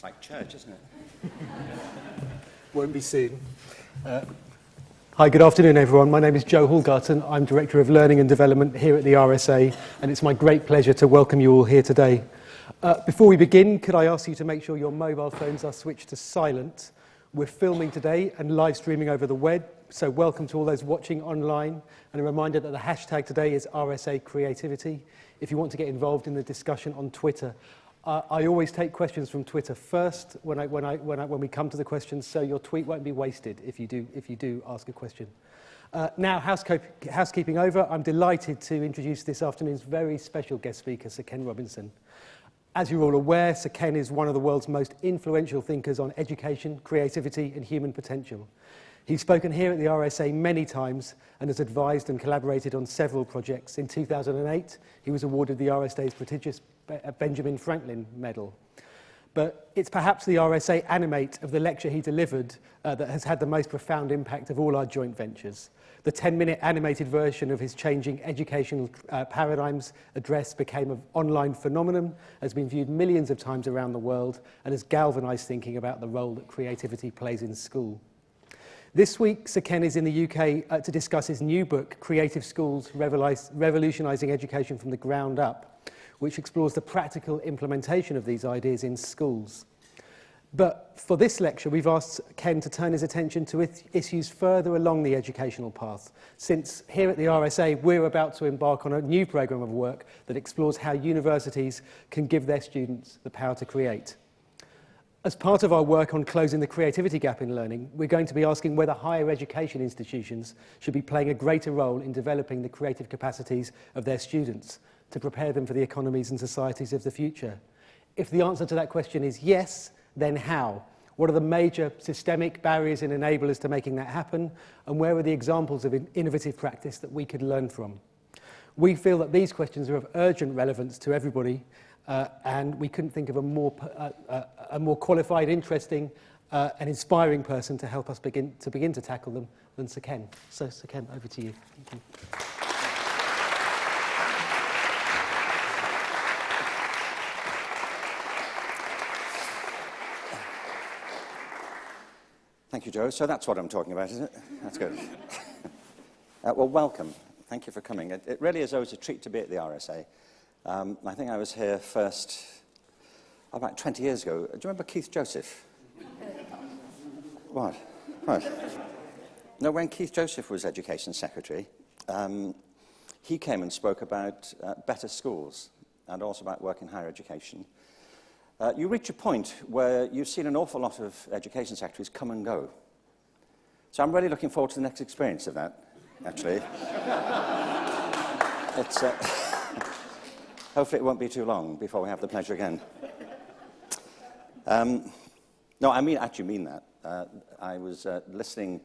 like church, isn't it? Won't be seen. Hi, good afternoon, everyone. My name is Joe Hallgarton. I'm Director of Learning and Development here at the RSA, and it's my great pleasure to welcome you all here today. Before we begin, could I ask you to make sure your mobile phones are switched to silent? We're filming today and live streaming over the web, so welcome to all those watching online, and a reminder that the hashtag today is RSA Creativity. If you want to get involved in the discussion on Twitter, I always take questions from Twitter first when we come to the questions, so your tweet won't be wasted if you do ask a question. Now, housekeeping over, I'm delighted to introduce this afternoon's very special guest speaker, Sir Ken Robinson. As you're all aware, Sir Ken is one of the world's most influential thinkers on education, creativity, and human potential. He's spoken here at the RSA many times and has advised and collaborated on several projects. In 2008, he was awarded the RSA's prestigious Benjamin Franklin Medal. But it's perhaps the RSA Animate of the lecture he delivered that has had the most profound impact of all our joint ventures. The 10-minute animated version of his Changing Educational Paradigms address became an online phenomenon, has been viewed millions of times around the world, and has galvanised thinking about the role that creativity plays in school. This week, Sir Ken is in the UK to discuss his new book, Creative Schools, Revolutionising Education from the Ground Up, which explores the practical implementation of these ideas in schools. But for this lecture, we've asked Ken to turn his attention to issues further along the educational path, since here at the RSA, we're about to embark on a new programme of work that explores how universities can give their students the power to create. As part of our work on closing the creativity gap in learning, we're going to be asking whether higher education institutions should be playing a greater role in developing the creative capacities of their students to prepare them for the economies and societies of the future. If the answer to that question is yes, then how? What are the major systemic barriers and enablers to making that happen? And where are the examples of innovative practice that we could learn from? We feel that these questions are of urgent relevance to everybody, and we couldn't think of a more qualified, interesting, and inspiring person to help us begin to tackle them than Sir Ken. So, Sir Ken, over to you. Thank you. Thank you, Joe. So that's what I'm talking about, isn't it? That's good. Well, welcome. Thank you for coming. It really is always a treat to be at the RSA. I think I was here first about 20 years ago. Do you remember Keith Joseph? What? No, when Keith Joseph was Education Secretary, he came and spoke about better schools and also about work in higher education. You reach a point where you've seen an awful lot of education secretaries come and go. So I'm really looking forward to the next experience of that, actually. It's, hopefully it won't be too long before we have the pleasure again. No, I actually mean that. I was listening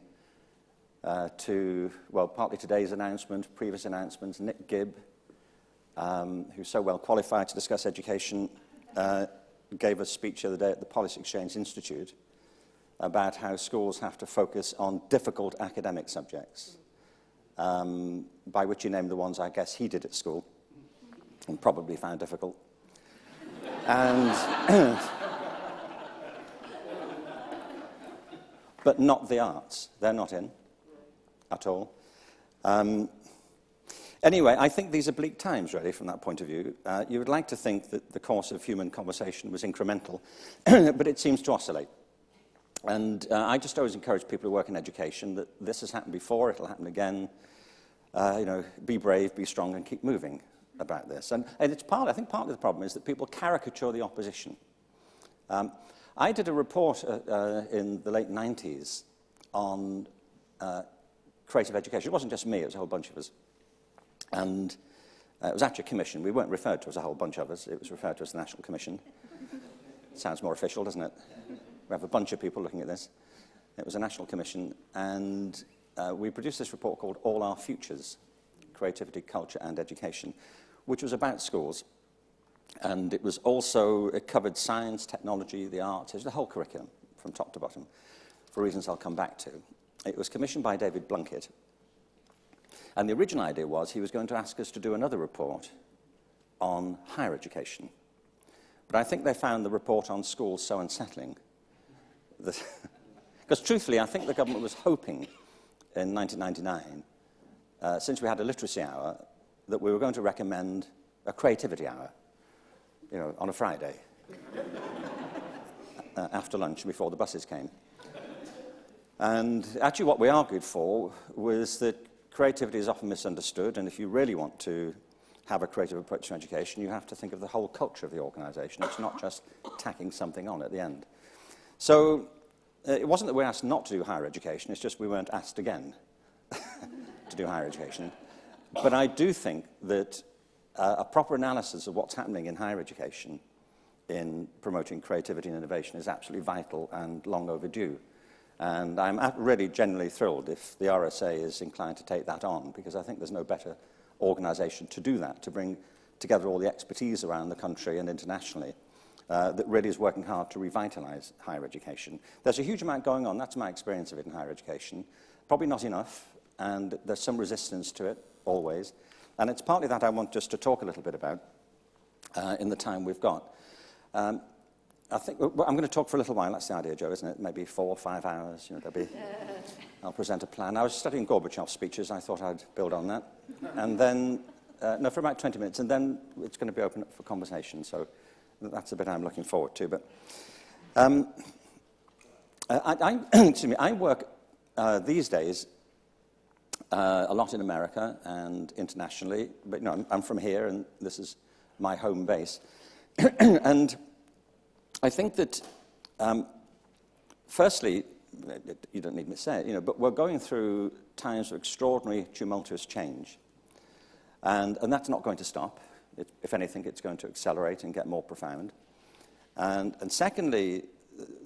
to, well, partly today's announcement, previous announcements. Nick Gibb, who's so well qualified to discuss education, gave a speech the other day at the Policy Exchange Institute about how schools have to focus on difficult academic subjects, by which he named the ones I guess he did at school and probably found difficult. And but not the arts. They're not in at all. Anyway, I think these are bleak times, really, from that point of view. You would like to think that the course of human conversation was incremental, but it seems to oscillate. And I just always encourage people who work in education that this has happened before, it'll happen again. Be brave, be strong, and keep moving about this. And it's I think part of the problem is that people caricature the opposition. I did a report in the late 90s on creative education. It wasn't just me, it was a whole bunch of us. And it was actually a commission. We weren't referred to as a whole bunch of us. It was referred to as the National Commission. Sounds more official, doesn't it? We have a bunch of people looking at this. It was a national commission, and we produced this report called All Our Futures, Creativity, Culture and Education, which was about schools. And it was also, it covered science, technology, the arts. It was the whole curriculum from top to bottom, for reasons I'll come back to. It was commissioned by David Blunkett. And the original idea was he was going to ask us to do another report on higher education. But I think they found the report on schools so unsettling that, because truthfully, I think the government was hoping in 1999, since we had a literacy hour, that we were going to recommend a creativity hour, on a Friday, after lunch, before the buses came. And actually what we argued for was that creativity is often misunderstood, and if you really want to have a creative approach to education, you have to think of the whole culture of the organisation. It's not just tacking something on at the end. So it wasn't that we were asked not to do higher education, it's just we weren't asked again to do higher education. But I do think that a proper analysis of what's happening in higher education in promoting creativity and innovation is absolutely vital and long overdue. And I'm really genuinely thrilled if the RSA is inclined to take that on, because I think there's no better organisation to do that, to bring together all the expertise around the country and internationally that really is working hard to revitalise higher education. There's a huge amount going on. That's my experience of it in higher education. Probably not enough, and there's some resistance to it, always. And it's partly that I want just to talk a little bit about in the time we've got. I think I'm going to talk for a little while. That's the idea, Joe, isn't it? Maybe 4 or 5 hours. I'll present a plan. I was studying Gorbachev's speeches. I thought I'd build on that. And then, for about 20 minutes, and then it's going to be open up for conversation. So that's the bit I'm looking forward to. But excuse me, I work these days a lot in America and internationally. But I'm from here, and this is my home base. And I think that, firstly, you don't need me to say it, but we're going through times of extraordinary, tumultuous change. And that's not going to stop. If anything, it's going to accelerate and get more profound. And secondly,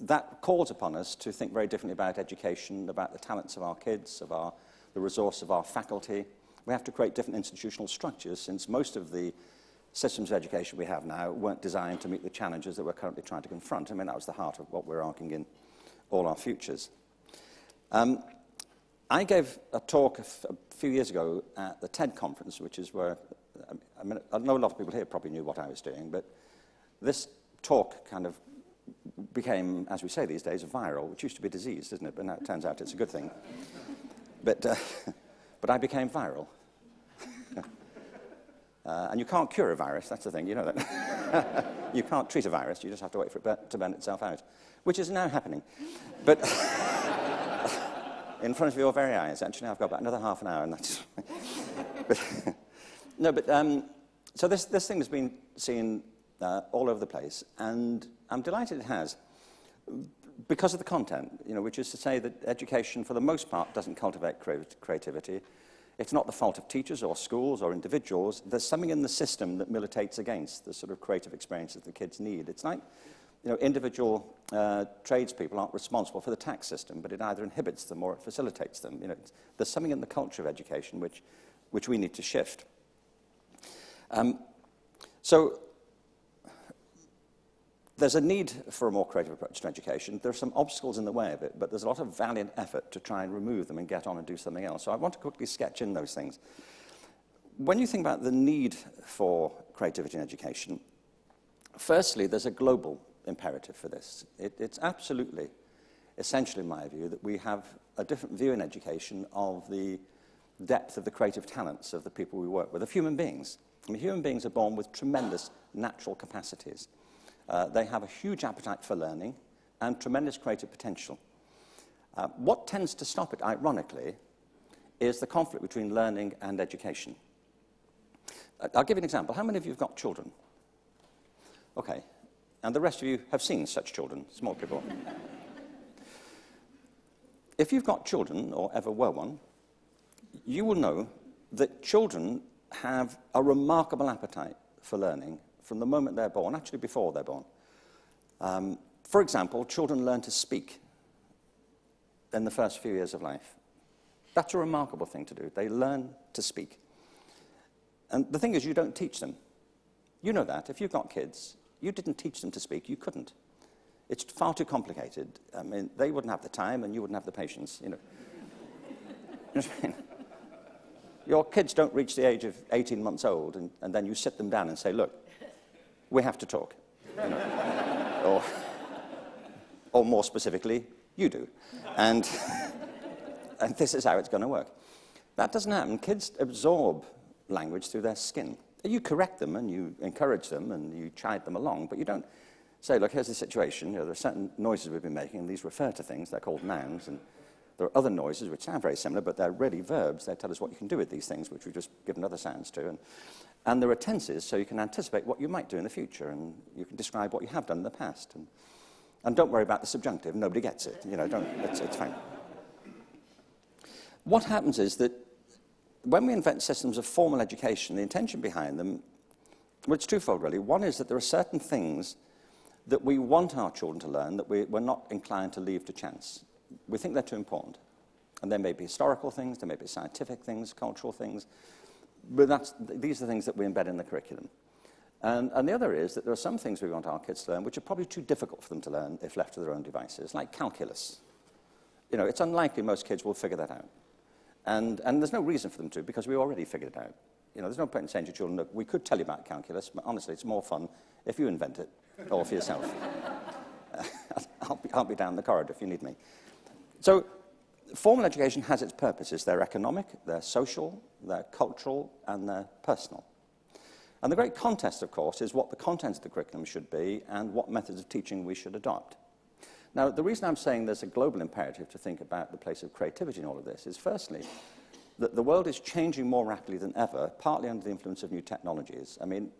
that calls upon us to think very differently about education, about the talents of our kids, the resource of our faculty. We have to create different institutional structures, since most of the systems of education we have now weren't designed to meet the challenges that we're currently trying to confront. I mean, that was the heart of what we're arguing in all our futures. I gave a talk a few years ago at the TED conference, which is where, I know a lot of people here probably knew what I was doing, but this talk kind of became, as we say these days, viral, which used to be a disease, isn't it? But now it turns out it's a good thing. But I became viral. And you can't cure a virus, that's the thing, you know that. You can't treat a virus, you just have to wait for it to burn itself out, which is now happening. But in front of your very eyes, actually, I've got about another half an hour, and that's... So this thing has been seen all over the place, and I'm delighted it has, because of the content, which is to say that education, for the most part, doesn't cultivate creativity. It's not the fault of teachers or schools or individuals. There's something in the system that militates against the sort of creative experiences the kids need. It's like, individual tradespeople aren't responsible for the tax system, but it either inhibits them or it facilitates them. There's something in the culture of education which we need to shift. So there's a need for a more creative approach to education. There are some obstacles in the way of it, but there's a lot of valiant effort to try and remove them and get on and do something else. So I want to quickly sketch in those things. When you think about the need for creativity in education, firstly, there's a global imperative for this. It's absolutely essential, in my view, that we have a different view in education of the depth of the creative talents of the people we work with, of human beings. I mean, human beings are born with tremendous natural capacities. They have a huge appetite for learning and tremendous creative potential. What tends to stop it, ironically, is the conflict between learning and education. I'll give you an example. How many of you have got children? Okay. And the rest of you have seen such children, small people. If you've got children, or ever were one, you will know that children have a remarkable appetite for learning from the moment they're born, actually before they're born. For example, children learn to speak in the first few years of life. That's a remarkable thing to do. They learn to speak. And the thing is, you don't teach them. You know that. If you've got kids, you didn't teach them to speak. You couldn't. It's far too complicated. I mean, they wouldn't have the time, and you wouldn't have the patience, You know what I mean? Your kids don't reach the age of 18 months old, and then you sit them down and say, look, we have to talk. You know? or more specifically, you do. And, and this is how it's going to work. That doesn't happen. Kids absorb language through their skin. You correct them and you encourage them and you chide them along, but you don't say, look, here's the situation. You know, there are certain noises we've been making, and these refer to things. They're called nouns. And there are other noises which sound very similar, but they're really verbs. They tell us what you can do with these things, which we've just given other sounds to. And there are tenses, so you can anticipate what you might do in the future, and you can describe what you have done in the past. And don't worry about the subjunctive. Nobody gets it. You know, it's fine. What happens is that when we invent systems of formal education, the intention behind them, well, it's twofold, really. One is that there are certain things that we want our children to learn that we're not inclined to leave to chance. We think they're too important. And there may be historical things, there may be scientific things, cultural things, but these are things that we embed in the curriculum. And the other is that there are some things we want our kids to learn which are probably too difficult for them to learn if left to their own devices, like calculus. You know, it's unlikely most kids will figure that out. And there's no reason for them to, because we already figured it out. You know, there's no point in saying to children, look, we could tell you about calculus, but honestly, it's more fun if you invent it, all for yourself. I'll be down the corridor if you need me. So formal education has its purposes. They're economic, they're social, they're cultural, and they're personal. And the great contest, of course, is what the contents of the curriculum should be and what methods of teaching we should adopt. Now, the reason I'm saying there's a global imperative to think about the place of creativity in all of this is, firstly, that the world is changing more rapidly than ever, partly under the influence of new technologies. I mean,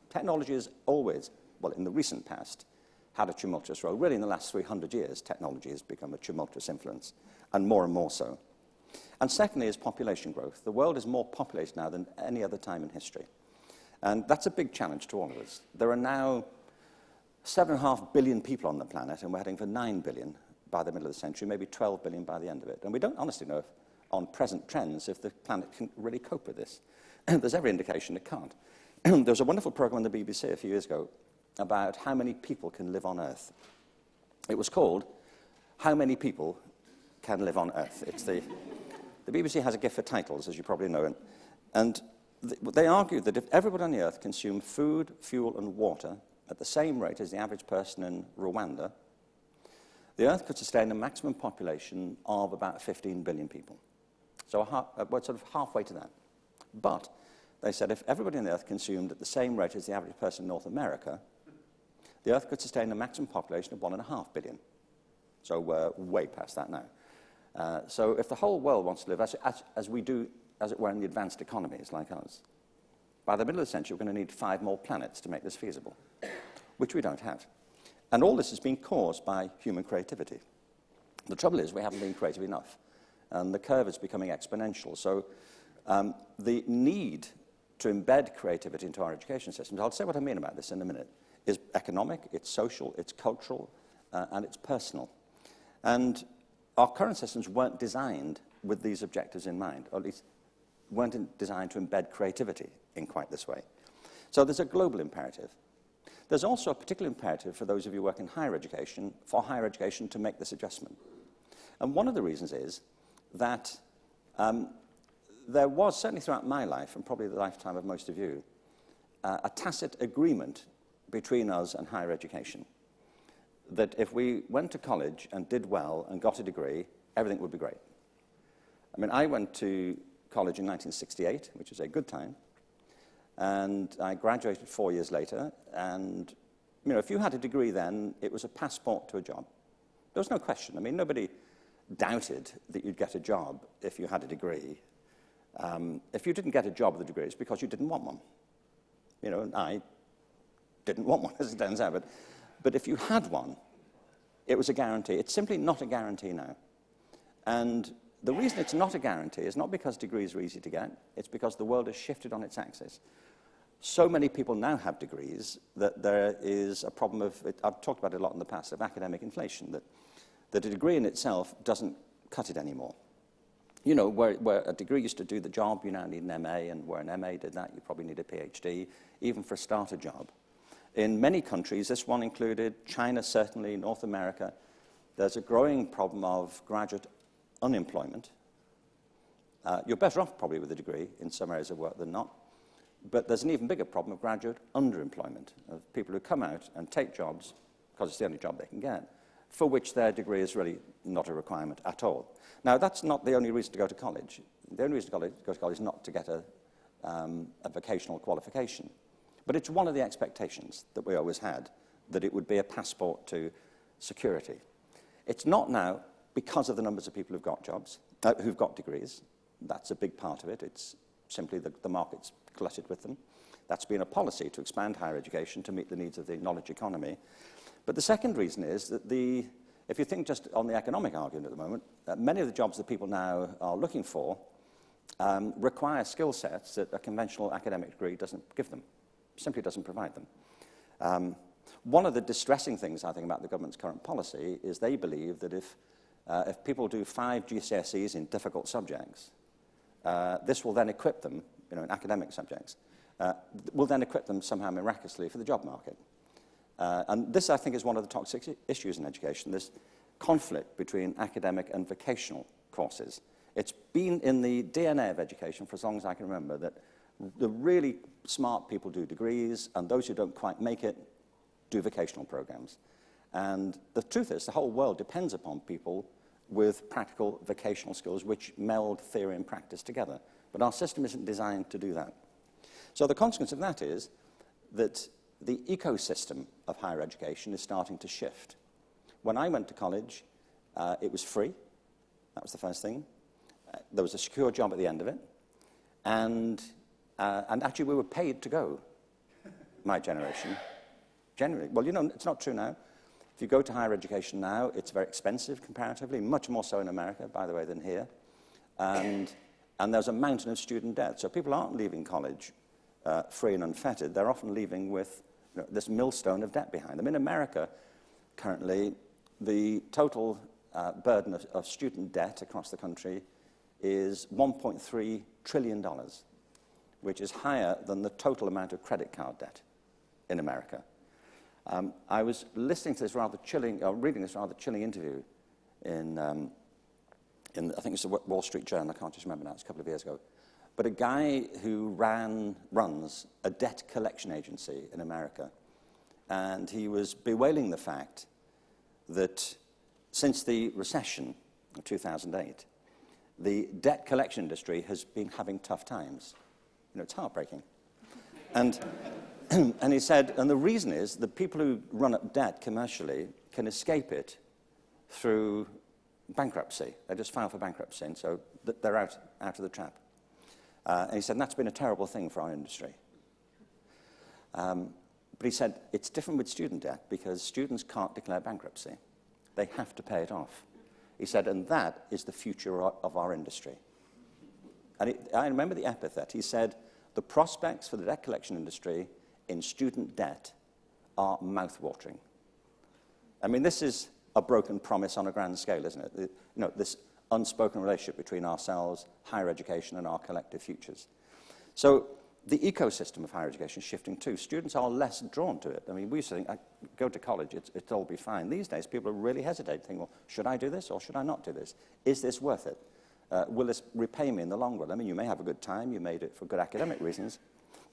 technology has always, well, in the recent past, had a tumultuous role. Really, in the last 300 years, technology has become a tumultuous influence, and more so. And secondly is population growth. The world is more populated now than any other time in history. And that's a big challenge to all of us. There are now 7.5 billion people on the planet, and we're heading for 9 billion by the middle of the century, maybe 12 billion by the end of it. And we don't honestly know if, on present trends, if the planet can really cope with this. There's every indication it can't. There was a wonderful program on the BBC a few years ago about how many people can live on Earth. It was called How Many People Can Live on Earth. The BBC has a gift for titles, as you probably know, and they argued that if everybody on the Earth consumed food, fuel, and water at the same rate as the average person in Rwanda, the Earth could sustain a maximum population of about 15 billion people. So we're sort of halfway to that. But they said if everybody on the Earth consumed at the same rate as the average person in North America, the Earth could sustain a maximum population of 1.5 billion. So we're way past that now. So if the whole world wants to live as we do, as it were, in the advanced economies like ours, by the middle of the century, we're going to need 5 more planets to make this feasible, which we don't have. And all this has been caused by human creativity. The trouble is we haven't been creative enough, and the curve is becoming exponential. So the need to embed creativity into our education systems, I'll say what I mean about this in a minute, is economic, it's social, it's cultural, and it's personal. And our current systems weren't designed with these objectives in mind, or at least weren't designed to embed creativity in quite this way. So there's a global imperative. There's also a particular imperative for those of you who work in higher education, for higher education to make this adjustment. And one of the reasons is that there was, certainly throughout my life, and probably the lifetime of most of you, a tacit agreement between us and higher education, that if we went to college and did well and got a degree, everything would be great. I mean, I went to college in 1968, which is a good time, and I graduated 4 years later, and you know, if you had a degree then, it was a passport to a job. There was no question. I mean, nobody doubted that you'd get a job if you had a degree. If you didn't get a job with a degree, it's because you didn't want one. You know, I didn't want one, as it turns out, but if you had one, it was a guarantee. It's simply not a guarantee now. And the reason it's not a guarantee is not because degrees are easy to get, it's because the world has shifted on its axis. So many people now have degrees that there is a problem of, I've talked about it a lot in the past, of academic inflation, that a degree in itself doesn't cut it anymore. You know, where a degree used to do the job, you now need an MA, and where an MA did that, you probably need a PhD, even for a starter job. In many countries, this one included, China certainly, North America, there's a growing problem of graduate unemployment. You're better off probably with a degree in some areas of work than not. But there's an even bigger problem of graduate underemployment, of people who come out and take jobs, because it's the only job they can get, for which their degree is really not a requirement at all. Now, that's not the only reason to go to college. The only reason to go to college is not to get a vocational qualification. But it's one of the expectations that we always had, that it would be a passport to security. It's not now because of the numbers of people who've got jobs, who've got degrees. That's a big part of it. It's simply the market's glutted with them. That's been a policy to expand higher education to meet the needs of the knowledge economy. But the second reason is that if you think just on the economic argument at the moment, many of the jobs that people now are looking for require skill sets that a conventional academic degree doesn't give them, simply doesn't provide them. One of the distressing things, I think, about the government's current policy is they believe that if people do 5 GCSEs in difficult subjects, this will then equip them, in academic subjects, will then equip them somehow miraculously for the job market. And this, I think, is one of the toxic issues in education, this conflict between academic and vocational courses. It's been in the DNA of education for as long as I can remember that the really smart people do degrees, and those who don't quite make it do vocational programs. And the truth is, the whole world depends upon people with practical vocational skills which meld theory and practice together. But our system isn't designed to do that. So the consequence of that is that the ecosystem of higher education is starting to shift. When I went to college, it was free. That was the first thing. There was a secure job at the end of it. And actually, we were paid to go, my generation. Generally. Well, it's not true now. If you go to higher education now, it's very expensive comparatively, much more so in America, by the way, than here. And there's a mountain of student debt. So people aren't leaving college free and unfettered. They're often leaving with this millstone of debt behind them. In America, currently, the total burden of student debt across the country is $1.3 trillion, which is higher than the total amount of credit card debt in America. I was listening to this rather chilling, or reading this rather chilling interview in I think it's the Wall Street Journal, I can't just remember now, it's a couple of years ago. But a guy who runs a debt collection agency in America, and he was bewailing the fact that since the recession of 2008, the debt collection industry has been having tough times. It's heartbreaking. And he said, and the reason is that people who run up debt commercially can escape it through bankruptcy. They just file for bankruptcy, and so they're out of the trap. And he said, and that's been a terrible thing for our industry. But he said, it's different with student debt because students can't declare bankruptcy. They have to pay it off. He said, and that is the future of our industry. And I remember the epithet. He said, the prospects for the debt collection industry in student debt are mouth-watering. I mean, this is a broken promise on a grand scale, isn't it? This unspoken relationship between ourselves, higher education, and our collective futures. So the ecosystem of higher education is shifting too. Students are less drawn to it. I mean, we used to think, I go to college, it'll all be fine. These days, people are really hesitating, thinking, well, should I do this or should I not do this? Is this worth it? Will this repay me in the long run? I mean, you may have a good time, you made it for good academic reasons,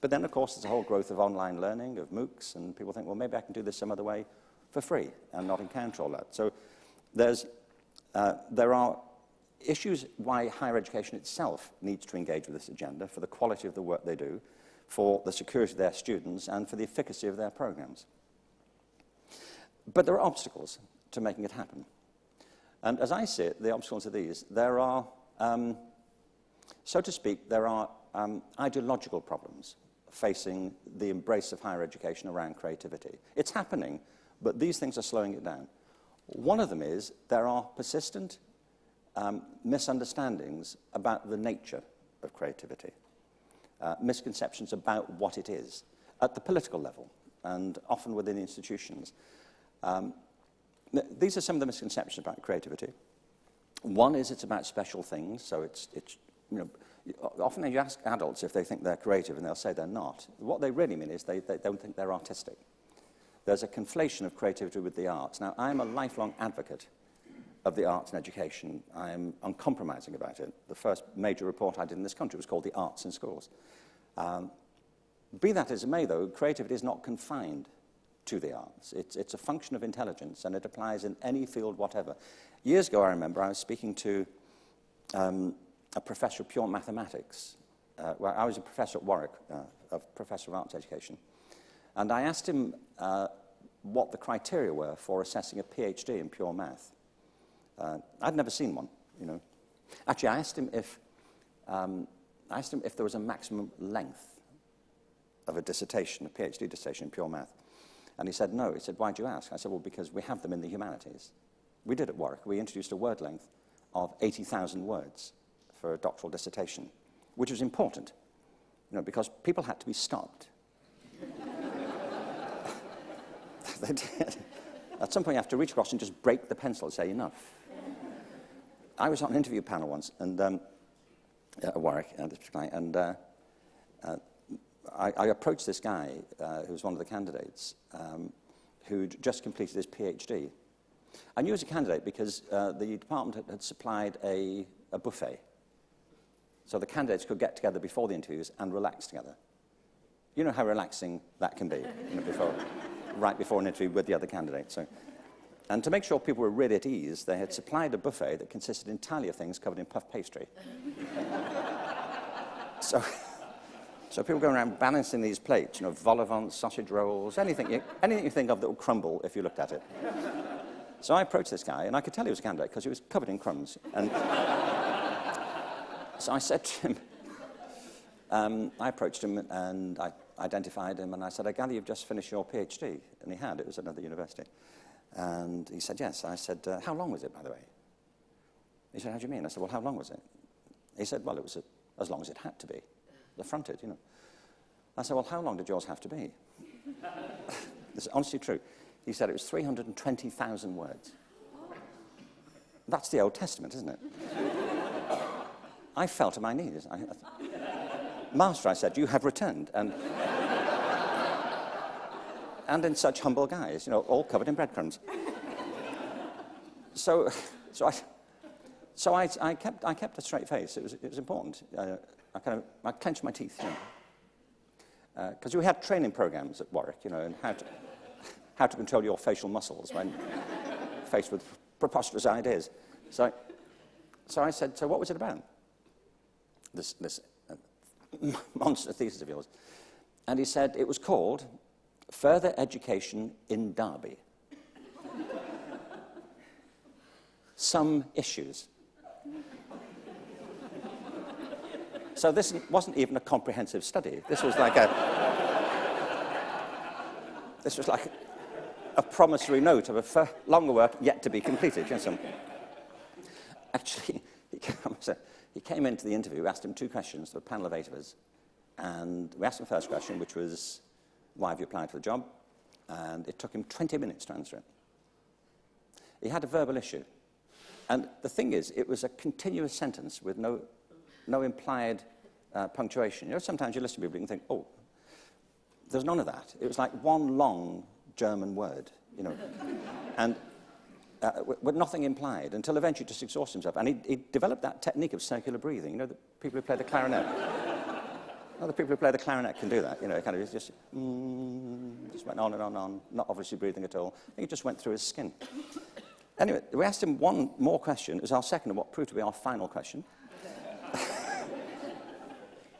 but then, of course, there's a whole growth of online learning, of MOOCs, and people think, well, maybe I can do this some other way for free and not encounter all that. So there are issues why higher education itself needs to engage with this agenda for the quality of the work they do, for the security of their students, and for the efficacy of their programs. But there are obstacles to making it happen. And as I see it, the obstacles are these. There are, so to speak, there are ideological problems facing the embrace of higher education around creativity. It's happening, but these things are slowing it down. One of them is there are persistent misunderstandings about the nature of creativity, misconceptions about what it is at the political level and often within institutions. These are some of the misconceptions about creativity. One is it's about special things, so it's often you ask adults if they think they're creative and they'll say they're not. What they really mean is they don't think they're artistic. There's a conflation of creativity with the arts. Now, I'm a lifelong advocate of the arts in education. I'm uncompromising about it. The first major report I did in this country was called The Arts in Schools. Be that as it may, though, creativity is not confined to the arts. It's a function of intelligence, and it applies in any field whatever. Years ago, I remember, I was speaking to a professor of pure mathematics. Well, I was a professor at Warwick, a professor of arts education, and I asked him what the criteria were for assessing a PhD in pure math. I'd never seen one, you know. Actually, I asked him if there was a maximum length of a dissertation, a PhD dissertation in pure math. And he said, no. He said, why'd you ask? I said, well, because we have them in the humanities. We did at Warwick. We introduced a word length of 80,000 words for a doctoral dissertation, which was important, you know, because people had to be stopped. They did. At some point, you have to reach across and just break the pencil and say, enough. I was on an interview panel once, and at Warwick, and I approached this guy, who was one of the candidates, who'd just completed his PhD. I knew he was a candidate because the department had supplied a buffet. So the candidates could get together before the interviews and relax together. You know how relaxing that can be, you know, right before an interview with the other candidate. So, and to make sure people were really at ease, they had supplied a buffet that consisted entirely of things covered in puff pastry. So people going around balancing these plates, you know, vol au vent, sausage rolls, anything you think of that would crumble if you looked at it. So I approached this guy, and I could tell he was a candidate because he was covered in crumbs. And so I said to him, I approached him and I identified him, and I said, I gather you've just finished your PhD. And he had. It was at another university. And he said, yes. I said, how long was it, by the way? He said, how do you mean? I said, well, how long was it? He said, well, it was as long as it had to be. The fronted, you know. I said, well, how long did yours have to be? This is honestly true. He said it was 320,000 words. That's the Old Testament, isn't it? I fell to my knees. Master, I said, you have returned. And in such humble guise, you know, all covered in breadcrumbs. So I kept a straight face. It was important. I clenched my teeth, you know, because we had training programs at Warwick, you know, and how to control your facial muscles when faced with preposterous ideas. So I said, so what was it about? This monster thesis of yours. And he said it was called Further Education in Derby. Some issues. So this wasn't even a comprehensive study. This was like a promissory note of a longer work yet to be completed. You know, actually, he came into the interview, we asked him two questions to a panel of 8 of us, and we asked him the first question, which was, why have you applied for the job? And it took him 20 minutes to answer it. He had a verbal issue. And the thing is, it was a continuous sentence with no implied punctuation. You know, sometimes you listen to people and think, oh, there's none of that. It was like one long German word, you know, and with nothing implied, until eventually just exhausted himself. And he developed that technique of circular breathing. You know, the people who play the clarinet. The people who play the clarinet can do that. You know, it kind of just went on and on, not obviously breathing at all. I think it just went through his skin. Anyway, we asked him one more question. It was our second and what proved to be our final question,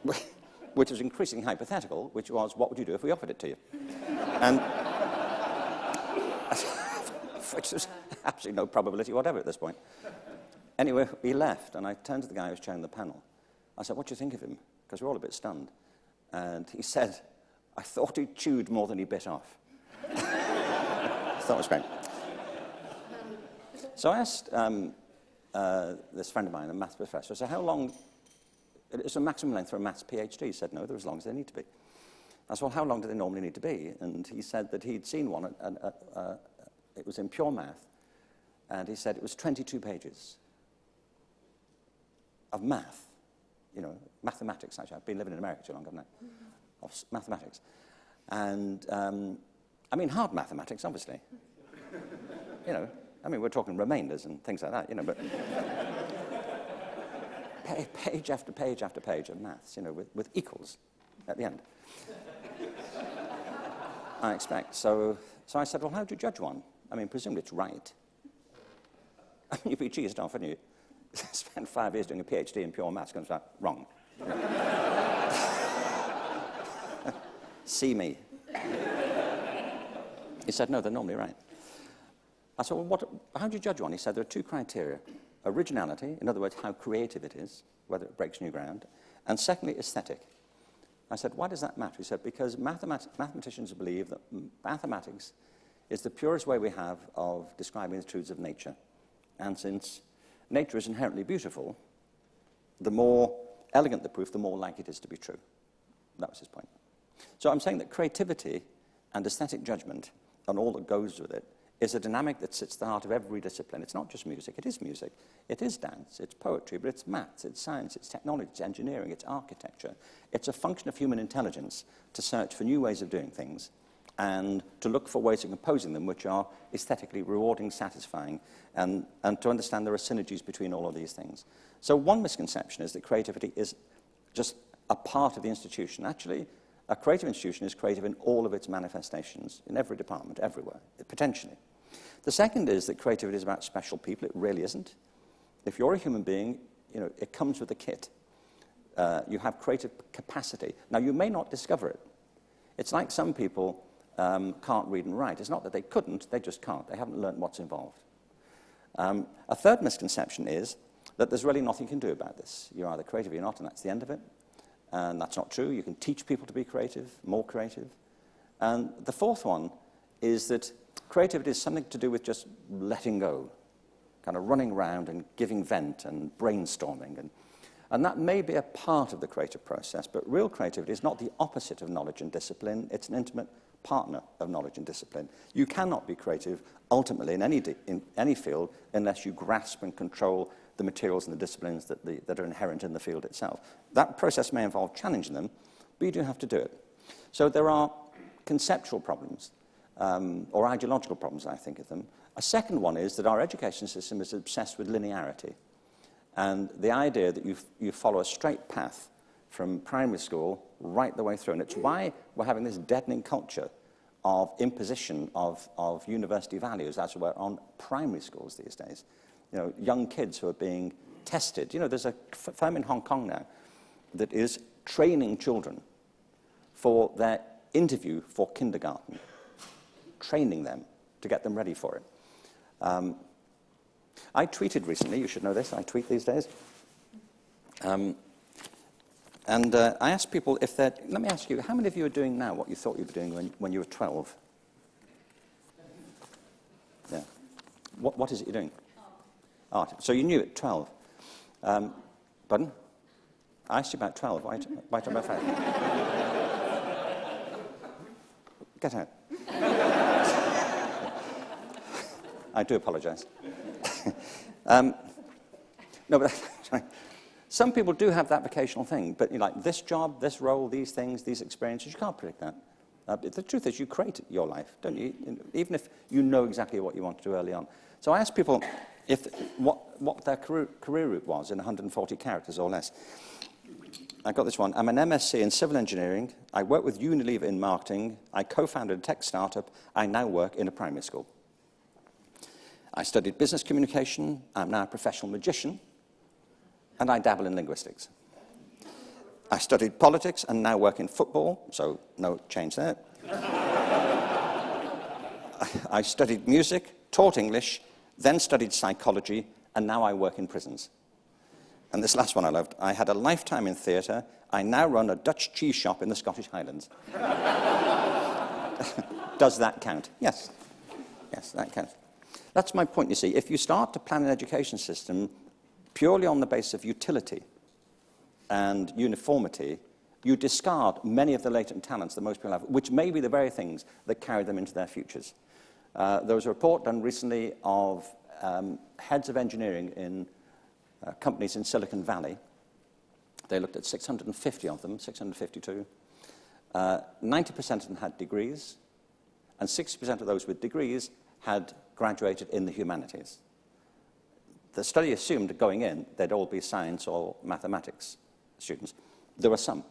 which was increasingly hypothetical, which was, what would you do if we offered it to you? And which was absolutely no probability whatever at this point. Anyway, he left, and I turned to the guy who was chairing the panel. I said, what do you think of him? Because we're all a bit stunned. And he said, I thought he chewed more than he bit off. I thought it was great. So I asked this friend of mine, a maths professor, I said, how long, it's a maximum length for a maths PhD? He said, no, they're as long as they need to be. I said, well, how long do they normally need to be? And he said that he'd seen one, it was in pure math, and he said it was 22 pages of math, you know, mathematics, actually. I've been living in America too long, haven't I? Of mathematics. And, I mean, hard mathematics, obviously. You know, I mean, we're talking remainders and things like that, you know, but page after page after page of maths, you know, with equals at the end. I expect. So I said, well, how do you judge one? I mean, presumably it's right. You'd be cheesed off, wouldn't you? Spent 5 years doing a PhD in pure maths, comes out wrong. See me. He said, no, they're normally right. I said, well, how do you judge one? He said, there are 2 criteria. Originality, in other words, how creative it is, whether it breaks new ground, and secondly, aesthetic. I said, why does that matter? He said, because mathematicians believe that mathematics is the purest way we have of describing the truths of nature. And since nature is inherently beautiful, the more elegant the proof, the more likely it is to be true. That was his point. So I'm saying that creativity and aesthetic judgment and all that goes with it is a dynamic that sits at the heart of every discipline. It's not just music, it is dance, it's poetry, but it's maths, it's science, it's technology, it's engineering, it's architecture. It's a function of human intelligence to search for new ways of doing things and to look for ways of composing them which are aesthetically rewarding, satisfying, and to understand there are synergies between all of these things. So one misconception is that creativity is just a part of the institution. Actually, a creative institution is creative in all of its manifestations, in every department, everywhere, potentially. The second is that creativity is about special people. It really isn't. If you're a human being, it comes with a kit. You have creative capacity. Now, you may not discover it. It's like some people can't read and write. It's not that they couldn't, they just can't. They haven't learned what's involved. A third misconception is that there's really nothing you can do about this. You're either creative or you're not, and that's the end of it. And that's not true. You can teach people to be creative, more creative. And the fourth one is that creativity is something to do with just letting go, kind of running around and giving vent and brainstorming. And that may be a part of the creative process, but real creativity is not the opposite of knowledge and discipline. It's an intimate partner of knowledge and discipline. You cannot be creative, ultimately, in any field, unless you grasp and control the materials and the disciplines that are inherent in the field itself. That process may involve challenging them, but you do have to do it. So there are conceptual problems, or ideological problems, I think of them. A second one is that our education system is obsessed with linearity, and the idea that you follow a straight path from primary school right the way through. And it's why we're having this deadening culture of imposition of university values, as it were, on primary schools these days. Young kids who are being tested. There's a firm in Hong Kong now that is training children for their interview for kindergarten, training them to get them ready for it. I tweeted recently, you should know this, I tweet these days. I asked people if they're, let me ask you, how many of you are doing now what you thought you were doing when you were 12? Yeah. What is it you're doing? Art. So you knew at 12. Pardon? I asked you about 12. Why talk about 5? Get out. I do apologize. No, but some people do have that vocational thing, but like this job, this role, these things, these experiences, you can't predict that. The truth is you create your life, don't you? Even if you know exactly what you want to do early on. So I asked people what their career route was in 140 characters or less. I got this one. I'm an MSc in civil engineering. I work with Unilever in marketing. I co-founded a tech startup. I now work in a primary school. I studied business communication. I'm now a professional magician. And I dabble in linguistics. I studied politics and now work in football, so no change there. I studied music, taught English, then studied psychology, and now I work in prisons. And this last one I loved. I had a lifetime in theatre. I now run a Dutch cheese shop in the Scottish Highlands. Does that count? Yes. Yes, that counts. That's my point, you see. If you start to plan an education system purely on the basis of utility and uniformity, you discard many of the latent talents that most people have, which may be the very things that carry them into their futures. There was a report done recently of heads of engineering in companies in Silicon Valley. They looked at 650 of them, 652. 90% of them had degrees, and 60% of those with degrees had graduated in the humanities. The study assumed that going in, they'd all be science or mathematics students. There were some.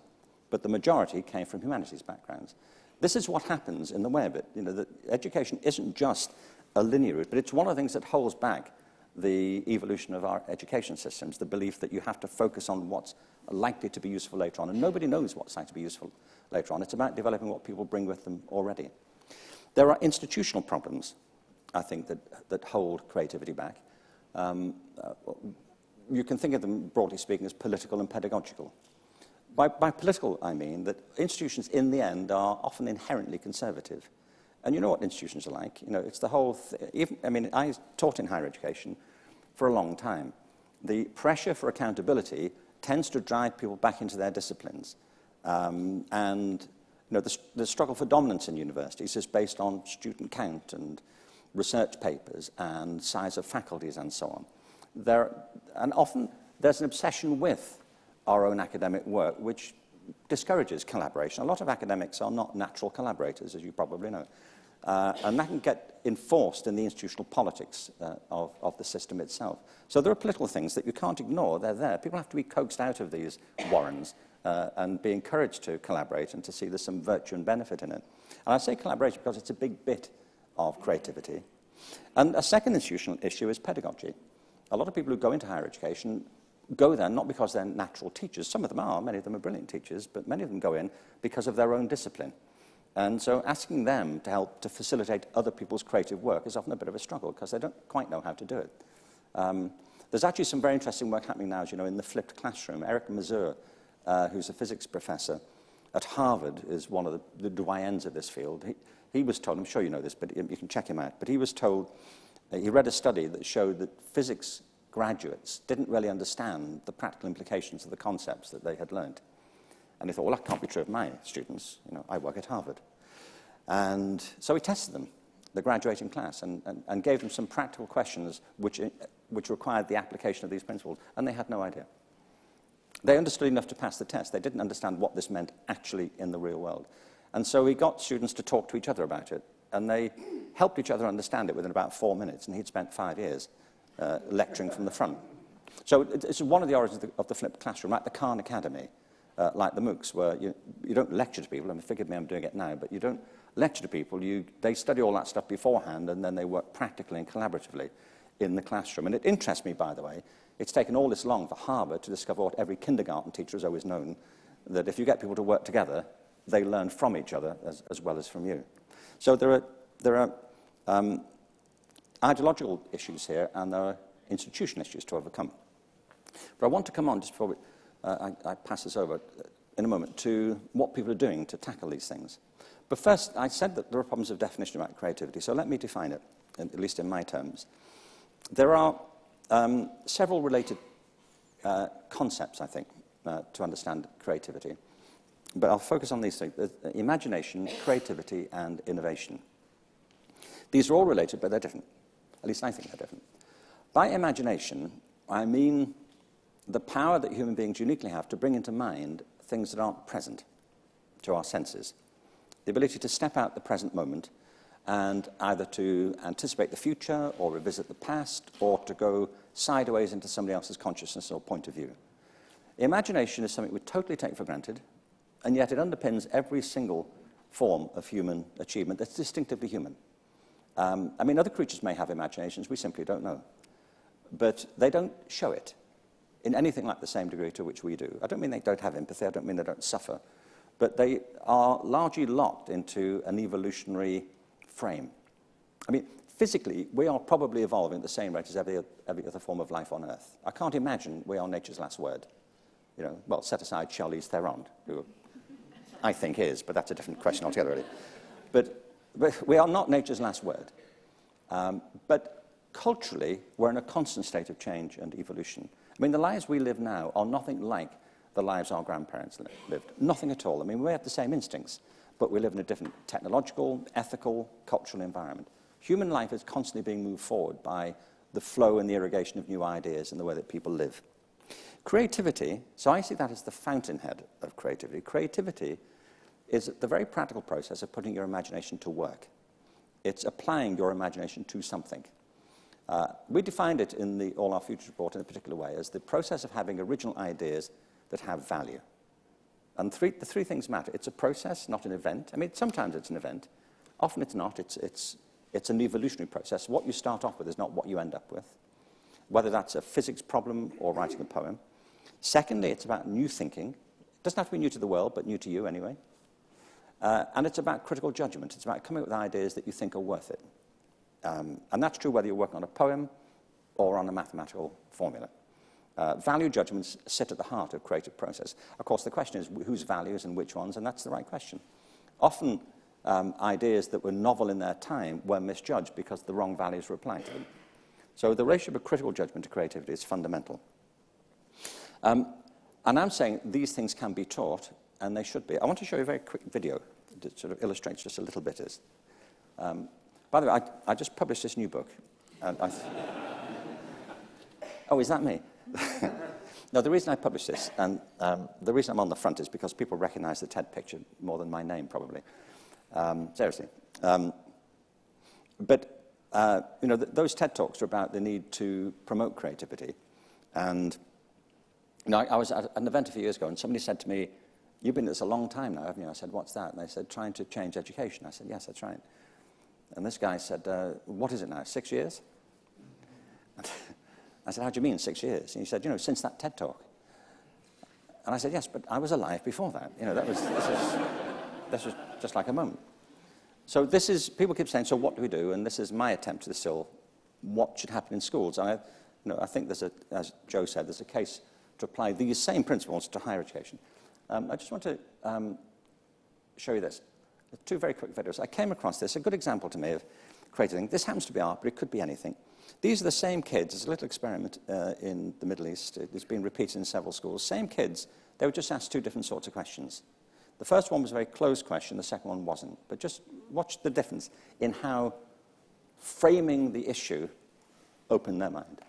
but the majority came from humanities backgrounds. This is what happens in the web. That education isn't just a linear route, but it's one of the things that holds back the evolution of our education systems, the belief that you have to focus on what's likely to be useful later on, and nobody knows what's likely to be useful later on. It's about developing what people bring with them already. There are institutional problems, I think, that hold creativity back. You can think of them, broadly speaking, as political and pedagogical. By political, I mean that institutions, in the end, are often inherently conservative. And you know what institutions are like. It's the whole I taught in higher education for a long time. The pressure for accountability tends to drive people back into their disciplines. The struggle for dominance in universities is based on student count and research papers and size of faculties and so on. And often there's an obsession with our own academic work, which discourages collaboration. A lot of academics are not natural collaborators, as you probably know. And that can get enforced in the institutional politics of the system itself. So there are political things that you can't ignore. They're there. People have to be coaxed out of these warrens and be encouraged to collaborate and to see there's some virtue and benefit in it. And I say collaboration because it's a big bit of creativity. And a second institutional issue is pedagogy. A lot of people who go into higher education go there not because they're natural teachers. Some of them are. Many of them are brilliant teachers, but many of them go in because of their own discipline. And so asking them to help to facilitate other people's creative work is often a bit of a struggle because they don't quite know how to do it. There's actually some very interesting work happening now, as you know, in the flipped classroom. Eric Mazur, who's a physics professor at Harvard, is one of the doyens of this field. He was told, I'm sure you know this, but you can check him out, but he was told, he read a study that showed that physics graduates didn't really understand the practical implications of the concepts that they had learned. And he thought, well, that can't be true of my students. I work at Harvard. And so he tested them, the graduating class, and gave them some practical questions which required the application of these principles, and they had no idea. They understood enough to pass the test. They didn't understand what this meant actually in the real world. And so he got students to talk to each other about it, and they helped each other understand it within about 4 minutes, and he'd spent 5 years lecturing from the front. So it's one of the origins of the flipped classroom, like the Khan Academy, like the MOOCs, where you don't lecture to people. Forgive me, I'm doing it now, but you don't lecture to people. They study all that stuff beforehand, and then they work practically and collaboratively in the classroom. And it interests me, by the way, it's taken all this long for Harvard to discover what every kindergarten teacher has always known, that if you get people to work together, they learn from each other as well as from you. So there are ideological issues here, and there are institutional issues to overcome. But I want to come on, just before I pass this over in a moment, to what people are doing to tackle these things. But first, I said that there are problems of definition about creativity, so let me define it, at least in my terms. There are several related concepts, I think, to understand creativity. But I'll focus on these things: imagination, creativity, and innovation. These are all related, but they're different. At least I think they're different. By imagination, I mean the power that human beings uniquely have to bring into mind things that aren't present to our senses. The ability to step out the present moment and either to anticipate the future or revisit the past or to go sideways into somebody else's consciousness or point of view. Imagination is something we totally take for granted, and yet it underpins every single form of human achievement that's distinctively human. Other creatures may have imaginations, we simply don't know. But they don't show it in anything like the same degree to which we do. I don't mean they don't have empathy, I don't mean they don't suffer, but they are largely locked into an evolutionary frame. Physically, we are probably evolving at the same rate as every other form of life on Earth. I can't imagine we are nature's last word. Set aside Charlize Theron, who I think is, but that's a different question altogether, really. But we are not nature's last word. But culturally, we're in a constant state of change and evolution. The lives we live now are nothing like the lives our grandparents lived. Nothing at all. We have the same instincts, but we live in a different technological, ethical, cultural environment. Human life is constantly being moved forward by the flow and the irrigation of new ideas and the way that people live. Creativity, so I see that as the fountainhead of creativity. Creativity is the very practical process of putting your imagination to work. It's applying your imagination to something. We defined it in the All Our Futures report in a particular way as the process of having original ideas that have value. And the three things matter. It's a process, not an event. I mean, sometimes it's an event. Often it's not. It's an evolutionary process. What you start off with is not what you end up with, whether that's a physics problem or writing a poem. Secondly, it's about new thinking. It doesn't have to be new to the world, but new to you anyway. And it's about critical judgment. It's about coming up with ideas that you think are worth it. And that's true whether you're working on a poem or on a mathematical formula. Value judgments sit at the heart of creative process. Of course, the question is whose values and which ones, and that's the right question. Often, ideas that were novel in their time were misjudged because the wrong values were applied to them. So the relationship of critical judgment to creativity is fundamental. And I'm saying these things can be taught, and they should be. I want to show you a very quick video that sort of illustrates just a little bit this. By the way, I just published this new book. And oh, is that me? No, the reason I published this, and the reason I'm on the front is because people recognize the TED picture more than my name, probably. Seriously. But those TED Talks are about the need to promote creativity. And I was at an event a few years ago, and somebody said to me, "You've been at this a long time now, haven't you?" I said, "What's that?" And they said, "Trying to change education." I said, "Yes, that's right." And this guy said, "What is it now, 6 years?" I said, "How do you mean 6 years?" And he said, "Since that TED Talk." And I said, "Yes, but I was alive before that. This was just like a moment." So people keep saying, so what do we do? And this is my attempt to distill what should happen in schools. And I think as Joe said, there's a case to apply these same principles to higher education. I just want to show you this. Two very quick videos. I came across this, a good example to me of creating. This happens to be art, but it could be anything. These are the same kids. It's a little experiment in the Middle East. It's been repeated in several schools. Same kids. They were just asked two different sorts of questions. The first one was a very closed question. The second one wasn't. But just watch the difference in how framing the issue opened their mind.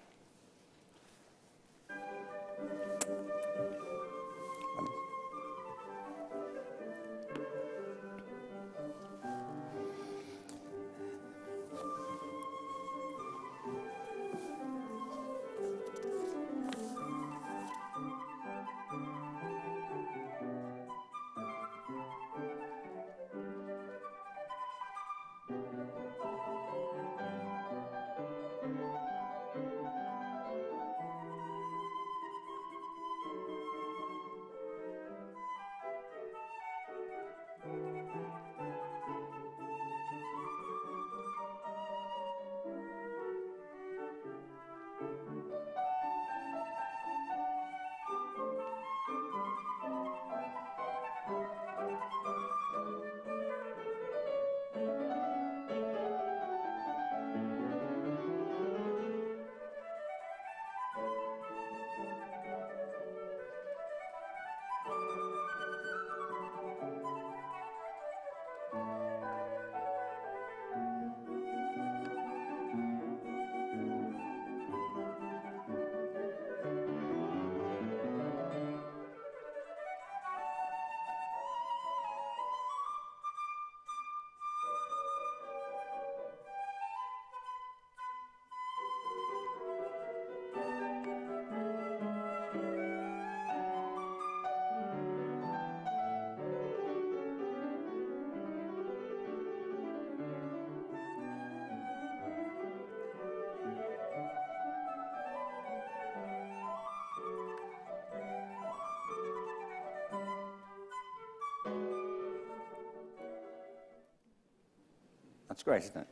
That's great, isn't it?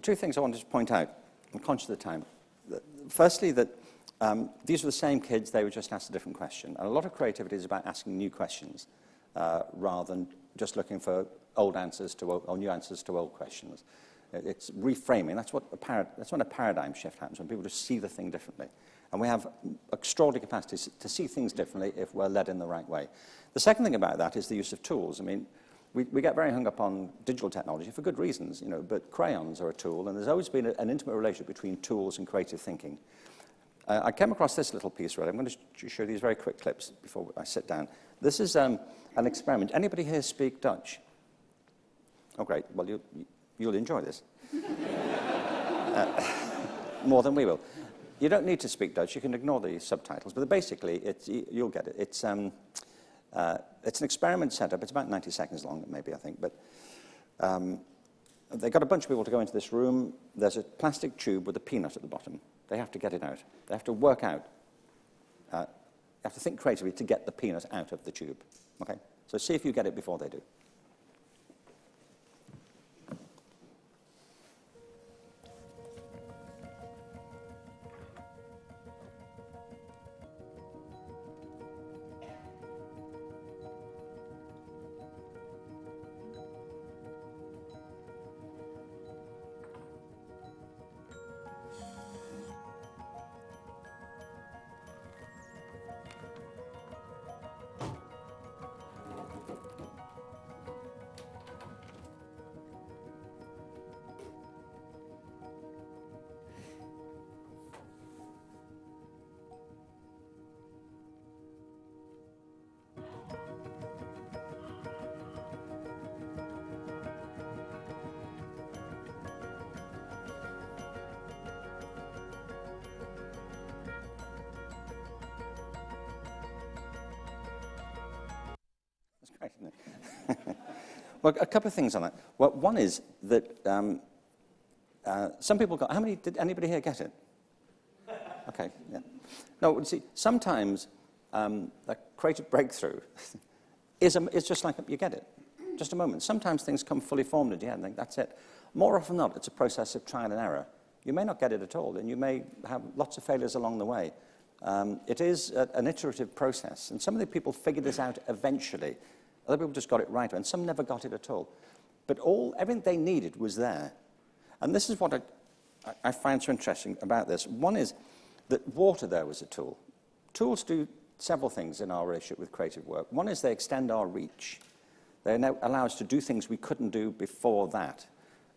Two things I wanted to point out. I'm conscious of the time. Firstly, that these were the same kids, they were just asked a different question. And a lot of creativity is about asking new questions rather than just looking for old answers to old, or new answers to old questions. It's reframing. That's when a paradigm shift happens, when people just see the thing differently. And we have extraordinary capacities to see things differently if we're led in the right way. The second thing about that is the use of tools. I mean, we get very hung up on digital technology for good reasons, but crayons are a tool, and there's always been an intimate relationship between tools and creative thinking. I came across this little piece, really. I'm going to show these very quick clips before I sit down. This is an experiment. Anybody here speak Dutch? Oh, great. Well, you'll enjoy this. More than we will. You don't need to speak Dutch. You can ignore the subtitles. But basically, you'll get it. It's an experiment setup. It's about 90 seconds long, maybe, I think. But they got a bunch of people to go into this room. There's a plastic tube with a peanut at the bottom. They have to get it out. They have to work out. You have to think creatively to get the peanut out of the tube. Okay? So see if you get it before they do. Great, isn't it? Well, a couple of things on that. Well, one is that some people got... Did anybody here get it? Okay, yeah. No, see, sometimes a creative breakthrough is just like you get it. Just a moment. Sometimes things come fully formed into your head and think, that's it. More often than not, it's a process of trial and error. You may not get it at all, and you may have lots of failures along the way. It is an iterative process, and some of the people figured this out eventually. Other people just got it right, and some never got it at all. But everything they needed was there. And this is what I find so interesting about this. One is that water there was a tool. Tools do several things in our relationship with creative work. One is they extend our reach. They now allow us to do things we couldn't do before that.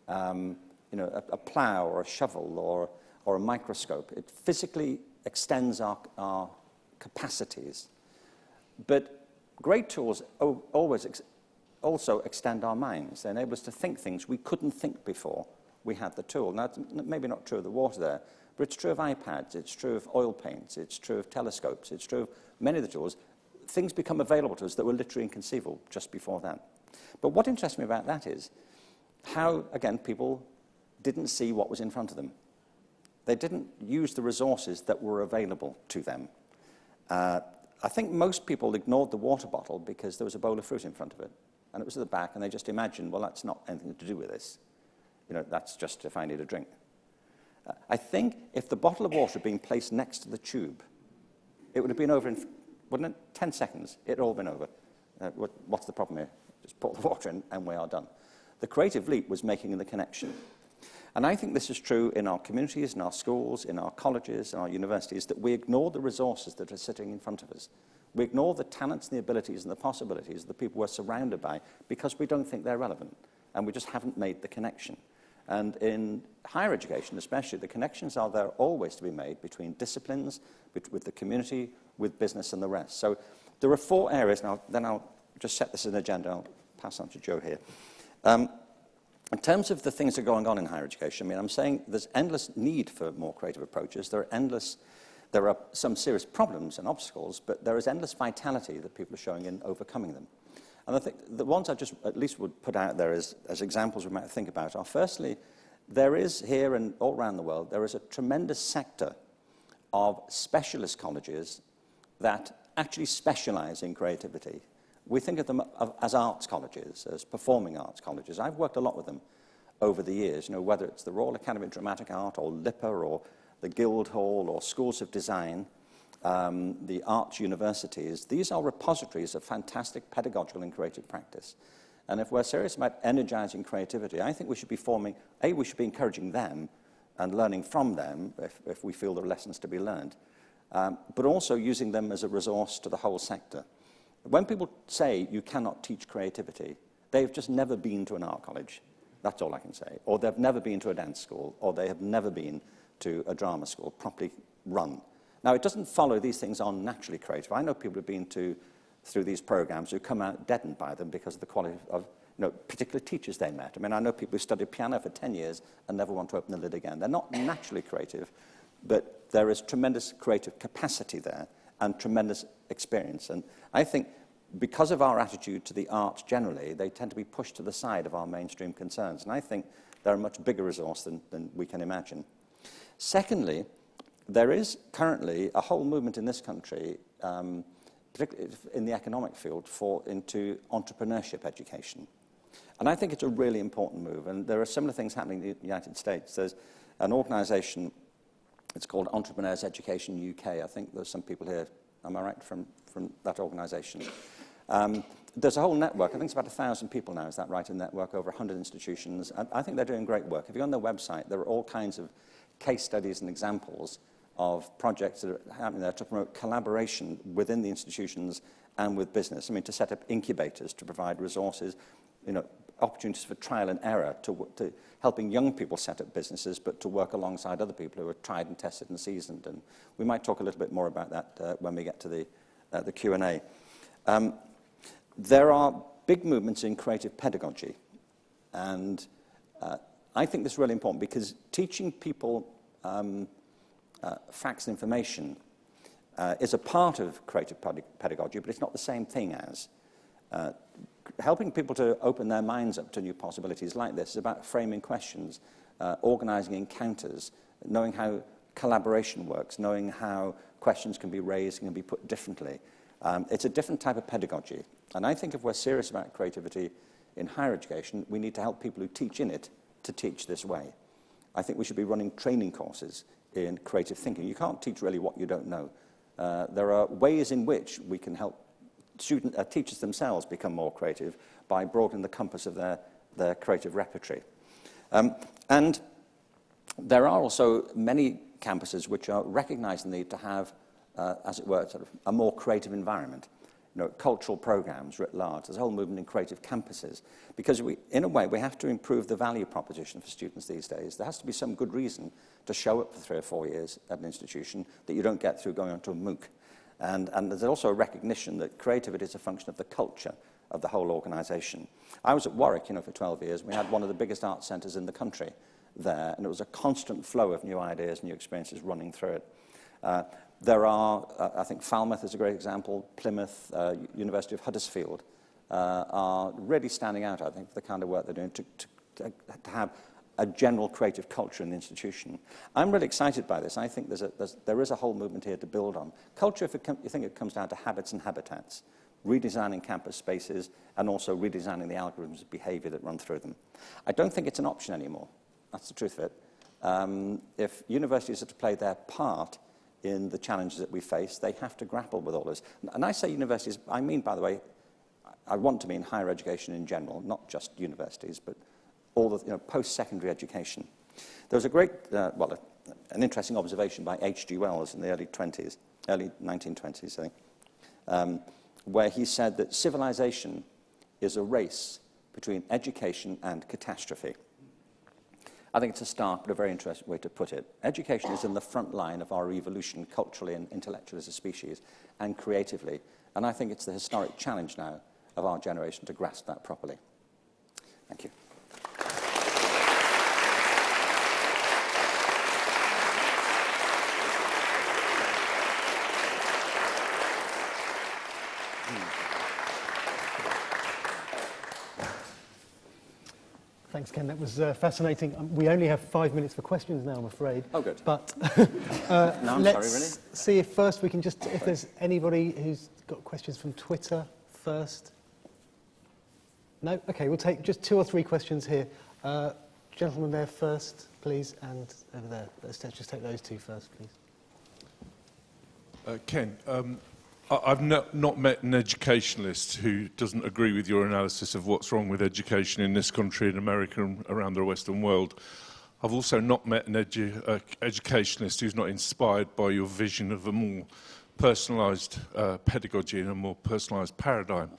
A plow or a shovel or a microscope. It physically extends our capacities. But great tools always also extend our minds. They enable us to think things we couldn't think before we had the tool. Now, it's maybe not true of the water there, but it's true of iPads, it's true of oil paints, it's true of telescopes, it's true of many of the tools. Things become available to us that were literally inconceivable just before that. But what interests me about that is how, again, people didn't see what was in front of them. They didn't use the resources that were available to them. I think most people ignored the water bottle because there was a bowl of fruit in front of it. And it was at the back, and they just imagined, well, that's not anything to do with this. That's just if I need a drink. I think if the bottle of water had been placed next to the tube, it would have been over in, wouldn't it? 10 seconds, it had all been over. What's the problem here? Just pour the water in, and we are done. The creative leap was making the connection. And I think this is true in our communities, in our schools, in our colleges, in our universities, that we ignore the resources that are sitting in front of us. We ignore the talents and the abilities and the possibilities of the people we're surrounded by because we don't think they're relevant, and we just haven't made the connection. And in higher education especially, the connections are there always to be made between disciplines, with the community, with business and the rest. So there are 4 areas, and then I'll just set this as an agenda. I'll pass on to Joe here. In terms of the things that are going on in higher education, I'm saying there's endless need for more creative approaches. There are some serious problems and obstacles, but there is endless vitality that people are showing in overcoming them. And I think the ones I just at least would put out there as examples we might think about are, firstly, there is here and all around the world, there is a tremendous sector of specialist colleges that actually specialize in creativity. We think of them as arts colleges, as performing arts colleges. I've worked a lot with them over the years, whether it's the Royal Academy of Dramatic Art or LIPA or the Guildhall or Schools of Design, the arts universities. These are repositories of fantastic pedagogical and creative practice. And if we're serious about energizing creativity, I think we should be we should be encouraging them and learning from them if we feel there are lessons to be learned, but also using them as a resource to the whole sector. When people say you cannot teach creativity, they've just never been to an art college. That's all I can say. Or they've never been to a dance school, or they have never been to a drama school, properly run. Now, it doesn't follow these things are naturally creative. I know people who've been through these programs who come out deadened by them because of the quality of particular teachers they met. I know people who studied piano for 10 years and never want to open the lid again. They're not naturally creative, but there is tremendous creative capacity there and tremendous experience. And I think because of our attitude to the arts generally, they tend to be pushed to the side of our mainstream concerns. And I think they're a much bigger resource than we can imagine. Secondly, there is currently a whole movement in this country, particularly in the economic field, into entrepreneurship education. And I think it's a really important move. And there are similar things happening in the United States. There's an organization, it's called Entrepreneurship Education UK. I think there's some people here, am I right, from that organization. There's a whole network. I think it's about 1,000 people now, is that right, a network, over 100 institutions. And I think they're doing great work. If you go on their website, there are all kinds of case studies and examples of projects that are happening there to promote collaboration within the institutions and with business. I mean, to set up incubators, to provide resources, opportunities for trial and error, to helping young people set up businesses, but to work alongside other people who are tried and tested and seasoned. And we might talk a little bit more about that when we get to the Q&A. There are big movements in creative pedagogy, and I think this is really important because teaching people facts and information is a part of creative pedagogy, but it's not the same thing as. Helping people to open their minds up to new possibilities like this is about framing questions, organizing encounters, knowing how collaboration works, knowing how questions can be raised and can be put differently. It's a different type of pedagogy. And I think if we're serious about creativity in higher education, we need to help people who teach in it to teach this way. I think we should be running training courses in creative thinking. You can't teach really what you don't know. There are ways in which we can help teachers themselves become more creative by broadening the compass of their creative repertoire. And there are also many campuses which are recognizing the need to have, as it were, sort of a more creative environment. Cultural programs writ large. There's a whole movement in creative campuses. Because in a way, we have to improve the value proposition for students these days. There has to be some good reason to show up for 3 or 4 years at an institution that you don't get through going onto a MOOC. And there's also a recognition that creativity is a function of the culture of the whole organisation. I was at Warwick, for 12 years. We had one of the biggest art centres in the country there, and it was a constant flow of new ideas, new experiences running through it. There are, I think Falmouth is a great example, Plymouth, University of Huddersfield are really standing out, I think, for the kind of work they're doing to have a general creative culture in the institution. I'm really excited by this. I think there is a whole movement here to build on. Culture, you think it comes down to habits and habitats, redesigning campus spaces, and also redesigning the algorithms of behavior that run through them. I don't think it's an option anymore. That's the truth of it. If universities are to play their part in the challenges that we face, they have to grapple with all this. And I say universities, I mean, by the way, I want to mean higher education in general, not just universities, but all the post-secondary education. There was a great, an interesting observation by H.G. Wells in the early 1920s, I think, where he said that civilization is a race between education and catastrophe. I think it's a stark but a very interesting way to put it. Education is in the front line of our evolution culturally and intellectually as a species and creatively. And I think it's the historic challenge now of our generation to grasp that properly. Thank you. Thanks, Ken. That was fascinating. We only have 5 minutes for questions now, I'm afraid. Oh, good. But no, I'm let's sorry, really? see if first we can just, if there's anybody who's got questions from Twitter first. No? Okay, we'll take just 2 or 3 questions here. Gentleman there first, please, and over there. Let's just take those 2 first, please. Ken, I've not met an educationalist who doesn't agree with your analysis of what's wrong with education in this country, in America and around the Western world. I've also not met an educationalist who's not inspired by your vision of a more personalised pedagogy and a more personalised paradigm.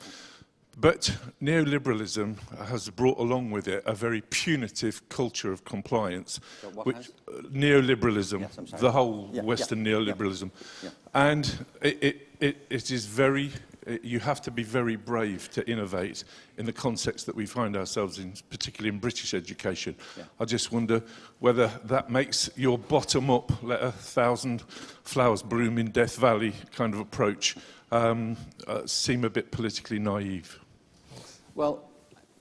But neoliberalism has brought along with it a very punitive culture of compliance. Which neoliberalism, yes, the whole Western neoliberalism. Yeah. And it is very You have to be very brave to innovate in the context that we find ourselves in, particularly in British education. Yeah. I just wonder whether that makes your bottom-up, let 1,000 flowers bloom in Death Valley kind of approach seem a bit politically naive. Well,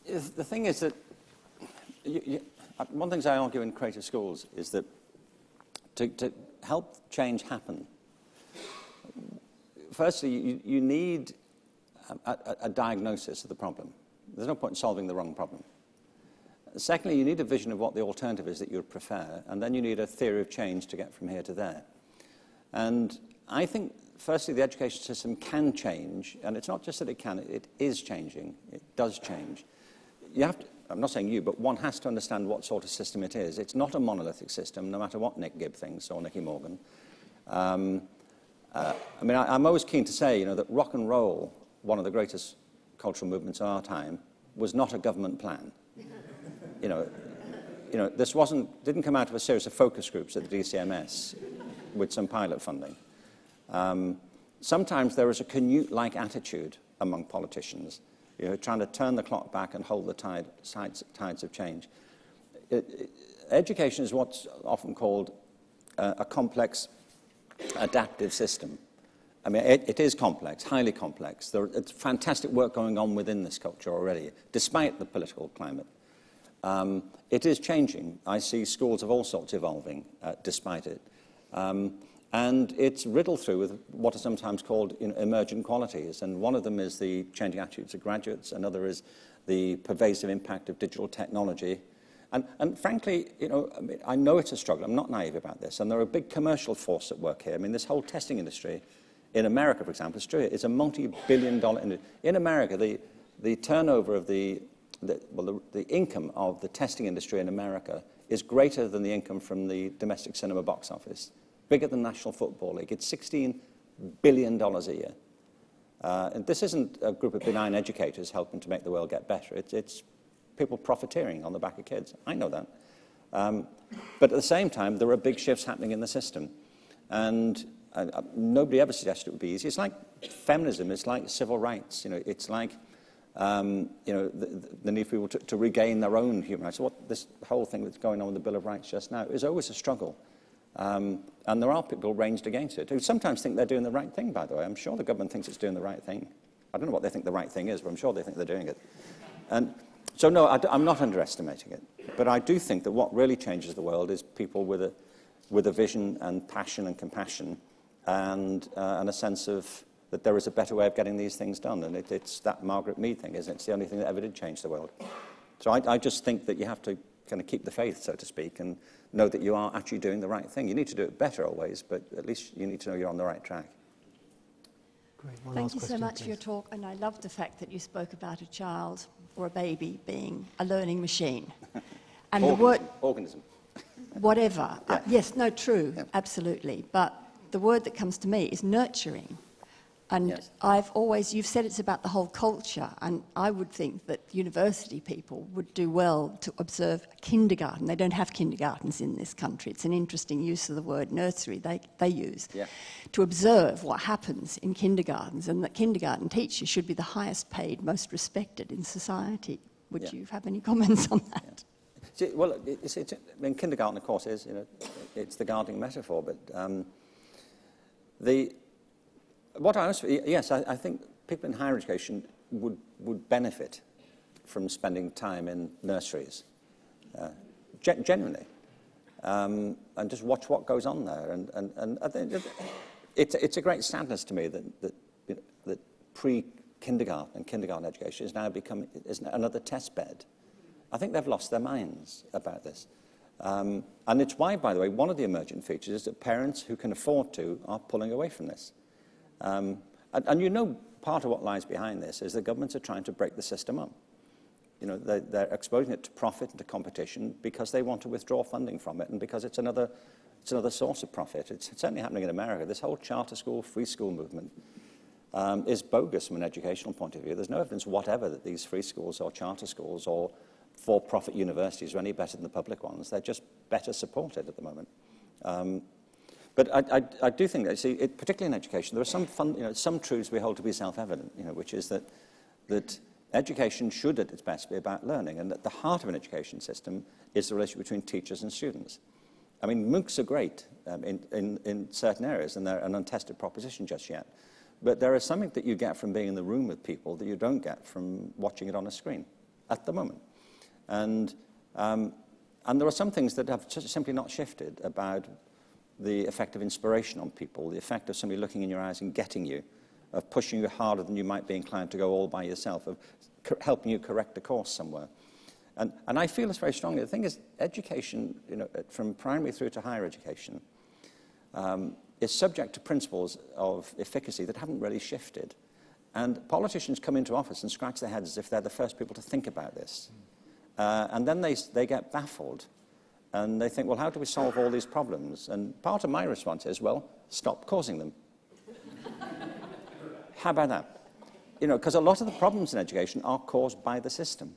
the thing is that one of the things I argue in creative schools is that to help change happen, firstly, you need a diagnosis of the problem. There's no point in solving the wrong problem. Secondly, you need a vision of what the alternative is that you would prefer, and then you need a theory of change to get from here to there. And I think, firstly, the education system can change, and it's not just that it can, it is changing. It does change. You have to, I'm not saying you, but one has to understand what sort of system it is. It's not a monolithic system, no matter what Nick Gibb thinks or Nicky Morgan. I mean, I'm always keen to say, that rock and roll, one of the greatest cultural movements of our time, was not a government plan. This didn't come out of a series of focus groups at the DCMS with some pilot funding. Sometimes there is a Canute-like attitude among politicians, trying to turn the clock back and hold the tides of change. Education is what's often called a complex adaptive system. I mean, it is complex, highly complex. There's fantastic work going on within this culture already, despite the political climate. It is changing. I see schools of all sorts evolving despite it. And it's riddled through with what are sometimes called emergent qualities. And one of them is the changing attitudes of graduates. Another is the pervasive impact of digital technology. And frankly, I know it's a struggle. I'm not naive about this. And there are a big commercial force at work here. I mean, this whole testing industry, in America, for example, it's a multi-billion-dollar industry. In America, the turnover of the income of the testing industry in America is greater than the income from the domestic cinema box office, bigger than the National Football League. It's $16 billion a year. And this isn't a group of benign educators helping to make the world get better. It's people profiteering on the back of kids. I know that. But at the same time, there are big shifts happening in the system. And nobody ever suggested it would be easy. It's like feminism. It's like civil rights. It's like the need for people to regain their own human rights. This whole thing that's going on with the Bill of Rights just now is always a struggle. And there are people ranged against it who sometimes think they're doing the right thing, by the way. I'm sure the government thinks it's doing the right thing. I don't know what they think the right thing is, but I'm sure they think they're doing it. And so, no, I'm not underestimating it. But I do think that what really changes the world is people with a vision and passion and compassion and a sense of that there is a better way of getting these things done. And it's that Margaret Mead thing, isn't it? It's the only thing that ever did change the world. So I just think that you have to kind of keep the faith, so to speak, and know that you are actually doing the right thing. You need to do it better always, but at least you need to know you're on the right track. Great. Thank you so much for your talk, and I love the fact that you spoke about a child or a baby being a learning machine. And the word... Organism. Whatever. Yeah. Yes, no, true, Yeah. absolutely. But the word that comes to me is nurturing. And Yes. you've said it's about the whole culture, and I would think that university people would do well to observe kindergarten. They don't have kindergartens in this country. It's an interesting use of the word nursery they use. Yeah. To observe what happens in kindergartens, and that kindergarten teachers should be the highest paid, most respected in society. Would Yeah. you have any comments on that? See, well, I mean, kindergarten, of course, is, it's the gardening metaphor, but I think people in higher education would benefit from spending time in nurseries, genuinely, and just watch what goes on there. And I think it's a great sadness to me that pre-kindergarten and kindergarten education is now is another test bed. I think they've lost their minds about this. And it's why, by the way, one of the emergent features is that parents who can afford to are pulling away from this. And part of what lies behind this is the governments are trying to break the system up. They're exposing it to profit and to competition because they want to withdraw funding from it and because it's another source of profit. It's certainly happening in America. This whole charter school, free school movement is bogus from an educational point of view. There's no evidence whatever that these free schools or charter schools or for-profit universities are any better than the public ones. They're just better supported at the moment. But I do think that, see, particularly in education, there are some some truths we hold to be self-evident, which is that education should at its best be about learning, and at the heart of an education system is the relationship between teachers and students. I mean, MOOCs are great in certain areas, and they're an untested proposition just yet. But there is something that you get from being in the room with people that you don't get from watching it on a screen at the moment. And there are some things that have simply not shifted about the effect of inspiration on people, the effect of somebody looking in your eyes and getting you, of pushing you harder than you might be inclined to go all by yourself, of helping you correct a course somewhere. And I feel this very strongly. The thing is, education, from primary through to higher education, is subject to principles of efficacy that haven't really shifted. And politicians come into office and scratch their heads as if they're the first people to think about this. And then they get baffled. And they think, well, how do we solve all these problems? And part of my response is, well, stop causing them. How about that? Because a lot of the problems in education are caused by the system,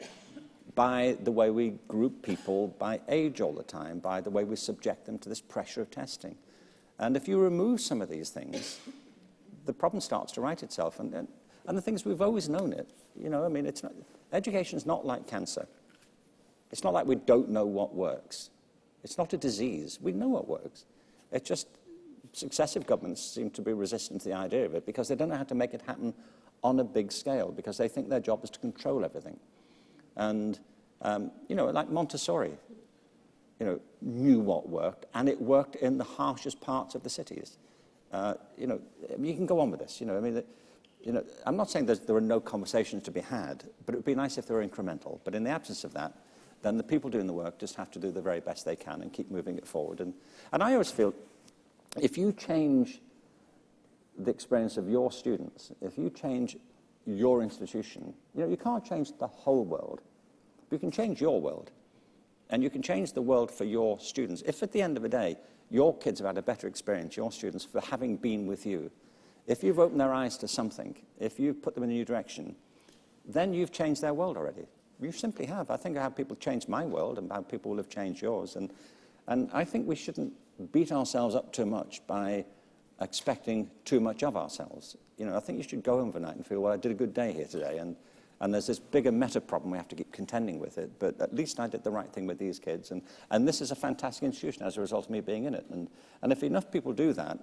by the way we group people by age all the time, by the way we subject them to this pressure of testing. And if you remove some of these things, the problem starts to right itself. And the thing is, we've always known it. I mean, education's not like cancer. It's not like we don't know what works. It's not a disease. We know what works. It's just successive governments seem to be resistant to the idea of it because they don't know how to make it happen on a big scale, because they think their job is to control everything. And, like Montessori, knew what worked, and it worked in the harshest parts of the cities. You can go on with this. I'm not saying there are no conversations to be had, but it would be nice if they were incremental. But in the absence of that, then the people doing the work just have to do the very best they can and keep moving it forward. And I always feel, if you change the experience of your students, if you change your institution, you can't change the whole world, but you can change your world. And you can change the world for your students. If at the end of the day, your kids have had a better experience, your students, for having been with you, if you've opened their eyes to something, if you've put them in a new direction, then you've changed their world already. You simply have. I think I have people change my world, and how people will have changed yours. And I think we shouldn't beat ourselves up too much by expecting too much of ourselves. I think you should go home overnight and feel, well, I did a good day here today. And there's this bigger meta problem we have to keep contending with it. But at least I did the right thing with these kids. And this is a fantastic institution as a result of me being in it. And if enough people do that,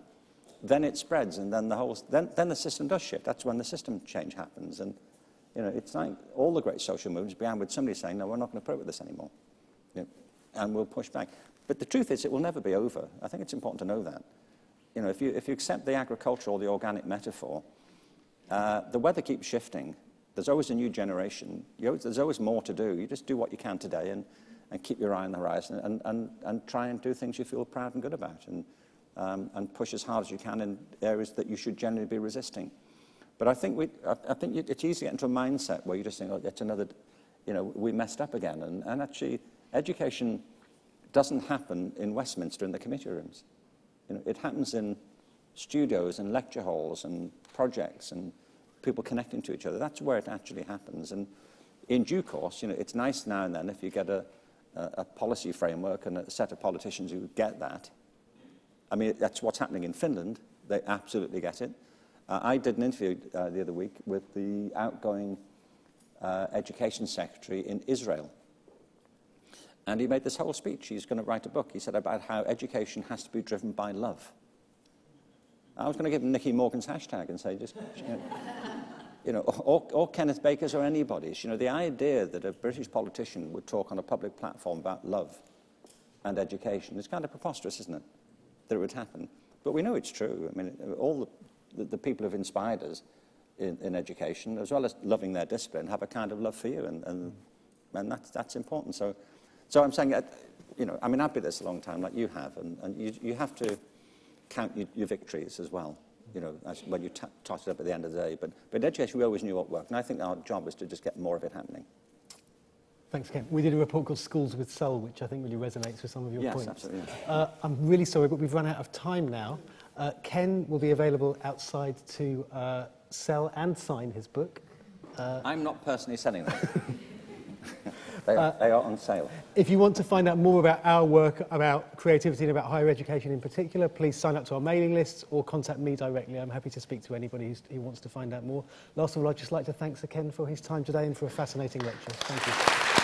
then it spreads, and then the system does shift. That's when the system change happens. And it's like all the great social movements began with somebody saying, no, we're not going to put up with this anymore. And we'll push back. But the truth is, it will never be over. I think it's important to know that. If you accept the agricultural or the organic metaphor, the weather keeps shifting. There's always a new generation. There's always more to do. You just do what you can today and keep your eye on the horizon and try and do things you feel proud and good about and push as hard as you can in areas that you should generally be resisting. But I think it's easy to get into a mindset where you just think, oh, it's another, we messed up again. And actually, education doesn't happen in Westminster in the committee rooms. It happens in studios and lecture halls and projects and people connecting to each other. That's where it actually happens. And in due course, it's nice now and then if you get a policy framework and a set of politicians who get that. I mean, that's what's happening in Finland. They absolutely get it. I did an interview the other week with the outgoing education secretary in Israel. And he made this whole speech. He's going to write a book. He said about how education has to be driven by love. I was going to give him Nicky Morgan's hashtag and say, just, or Kenneth Baker's or anybody's. The idea that a British politician would talk on a public platform about love and education is kind of preposterous, isn't it? That it would happen. But we know it's true. I mean, all the people who've inspired us in education, as well as loving their discipline, have a kind of love for you, and that's important. So I'm saying, I mean, I've been this a long time, like you have, and you have to count your victories as well, when you toss it up at the end of the day. But in education, we always knew what worked, and I think our job is to just get more of it happening. Thanks, Ken. We did a report called Schools with Soul, which I think really resonates with some of your points. Yes, absolutely. I'm really sorry, but we've run out of time now. Ken will be available outside to sell and sign his book. I'm not personally selling that. They are on sale. If you want to find out more about our work, about creativity and about higher education in particular, please sign up to our mailing lists or contact me directly. I'm happy to speak to anybody who wants to find out more. Last of all, I'd just like to thank Sir Ken for his time today and for a fascinating lecture. Thank you.